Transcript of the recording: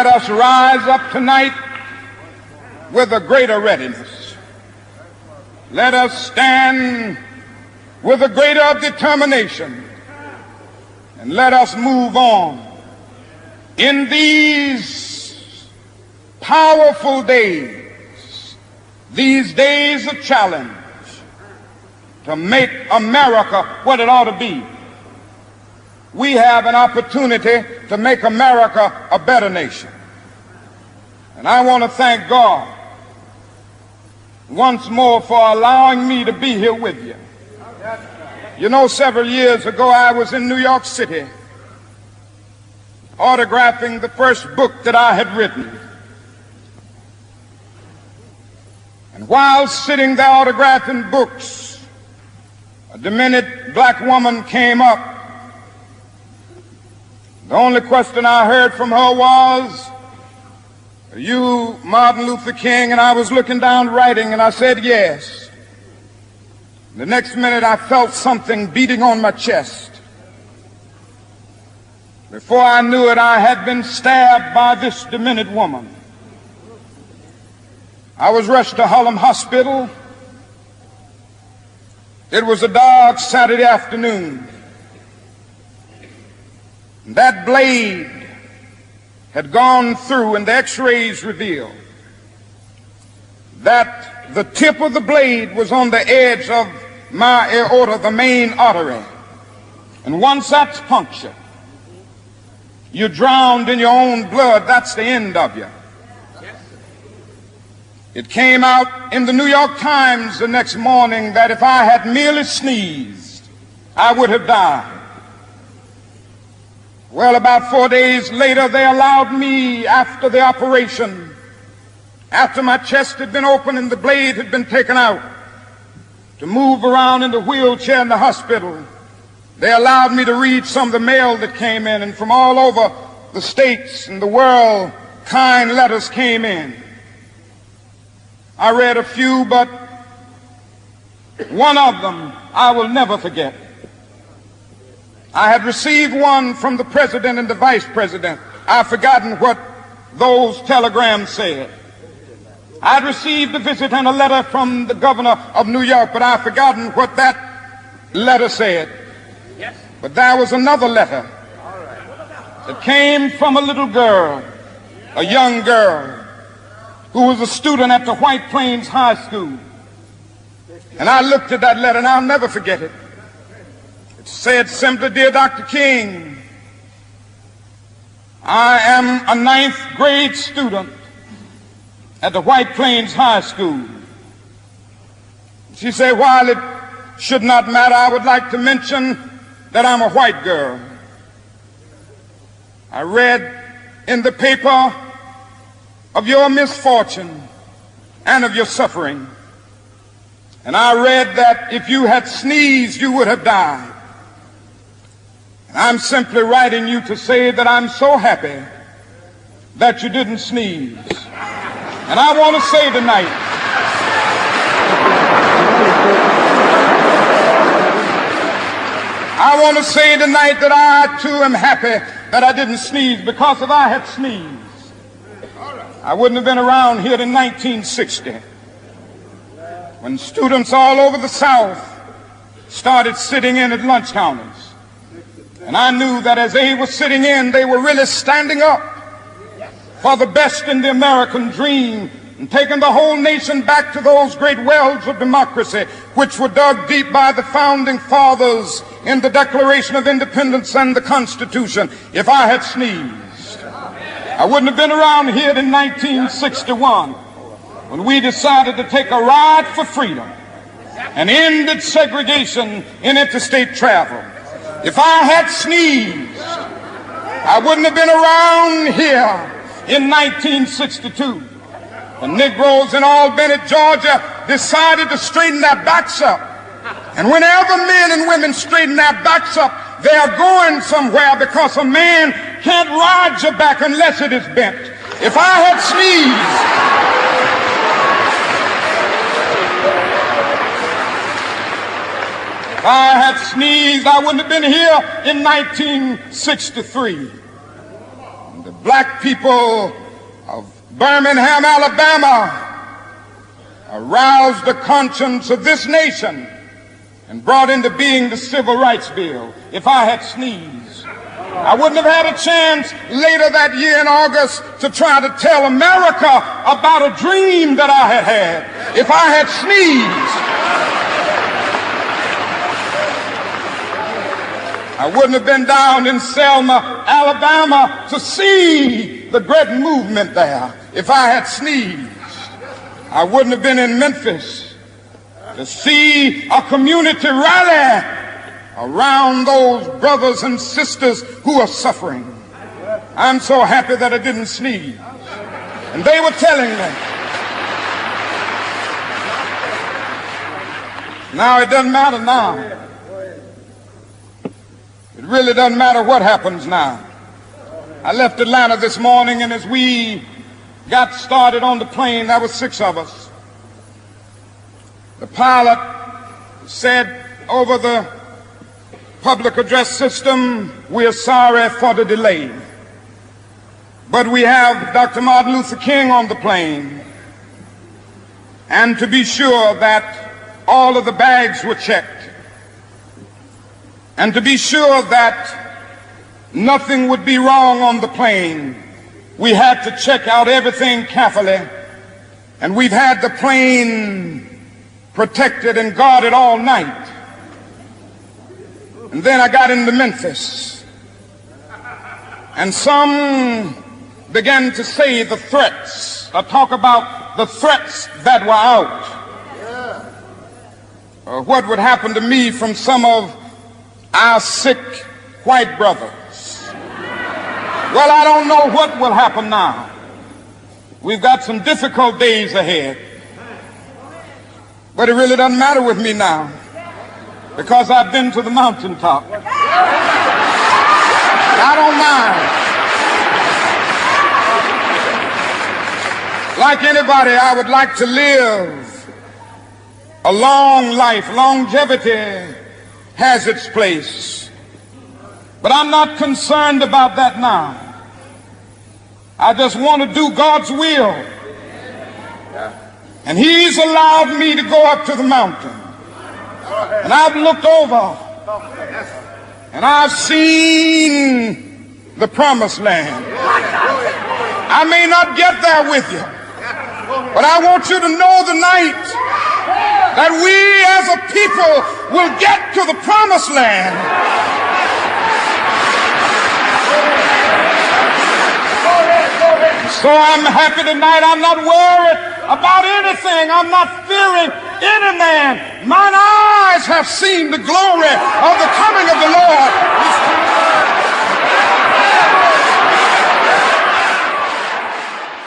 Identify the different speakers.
Speaker 1: let us rise up tonight with a greater readiness. Let us stand with a greater determination, and let us move on in these powerful days, these days of challenge, to make America what it ought to be. We have an opportunity to make America a better nation. And I want to thank God once more for allowing me to be here with you. You know, several years ago I was in New York City autographing the first book that I had written. And while sitting there autographing books, a demented black woman came up. The only question I heard from her was, "Are you Martin Luther King?" And I was looking down writing, and I said, "Yes." The next minute I felt something beating on my chest. Before I knew it, I had been stabbed by this demented woman. I was rushed to Harlem Hospital. It was a dark Saturday afternoon. That blade had gone through, and the x-rays revealed that the tip of the blade was on the edge of my aorta, the main artery. And once that's punctured, you're drowned in your own blood. That's the end of you. It came out in the New York Times the next morning that if I had merely sneezed, I would have died. Well, about 4 days later, they allowed me, after the operation, after my chest had been opened and the blade had been taken out, to move around in the wheelchair in the hospital. They allowed me to read some of the mail that came in, and from all over the states and the world, kind letters came in. I read a few, but one of them I will never forget. I had received one from the president and the vice president. I've forgotten what those telegrams said. I'd received a visit and a letter from the governor of New York, but I've forgotten what that letter said. Yes. But there was another letter that came from a little girl, a young girl, who was a student at the White Plains High School. And I looked at that letter, and I'll never forget it. It said simply, "Dear Dr. King, I am a 9th grade student at the White Plains High School." She said, "While it should not matter, I would like to mention that I'm a white girl. I read in the paper of your misfortune and of your suffering. And I read that if you had sneezed, you would have died. And I'm simply writing you to say that I'm so happy that you didn't sneeze." And I want to say tonight, that I too am happy that I didn't sneeze, because if I had sneezed, I wouldn't have been around here in 1960, when students all over the South started sitting in at lunch counters. And I knew that as they were sitting in, they were really standing up for the best in the American dream, and taking the whole nation back to those great wells of democracy which were dug deep by the founding fathers in the Declaration of Independence and the Constitution. If I had sneezed, I wouldn't have been around here in 1961, when we decided to take a ride for freedom and ended segregation in interstate travel. If I had sneezed, I wouldn't have been around here in 1962. The Negroes in Albany, Georgia, decided to straighten their backs up. And whenever men and women straighten their backs up, they are going somewhere, because a man can't ride your back unless it is bent. If I had sneezed, I wouldn't have been here in 1963. The black people of Birmingham, Alabama, aroused the conscience of this nation and brought into being the Civil Rights Bill. If I had sneezed, I wouldn't have had a chance later that year in August to try to tell America about a dream that I had had. If I had sneezed, I wouldn't have been down in Selma, Alabama to see the great movement there. If I had sneezed, I wouldn't have been in Memphis to see a community rally around those brothers and sisters who are suffering. I'm so happy that I didn't sneeze. And they were telling me, now it doesn't matter now. It really doesn't matter what happens now. I left Atlanta this morning, and as we got started on the plane, there were 6 of us. The pilot said over the public address system, "We're sorry for the delay, but we have Dr. Martin Luther King on the plane, and to be sure that all of the bags were checked, and to be sure that nothing would be wrong on the plane, we had to check out everything carefully, and we've had the plane protected and guarded all night." And then I got into Memphis, and some began to say the threats, or talk about the threats that were out, or what would happen to me from some of our sick white brothers. Well, I don't know what will happen now. We've got some difficult days ahead. But it really doesn't matter with me now, because I've been to the mountaintop. I don't mind. Like anybody, I would like to live a long life. Longevity has its place. But I'm not concerned about that now. I just want to do God's will. And He's allowed me to go up to the mountain. And I've looked over, and I've seen the promised land. I may not get there with you, but I want you to know tonight that we as a people will get to the promised land. So I'm happy tonight. I'm not worried about anything. I'm not fearing any man. Mine eyes have seen the glory of the coming of the Lord.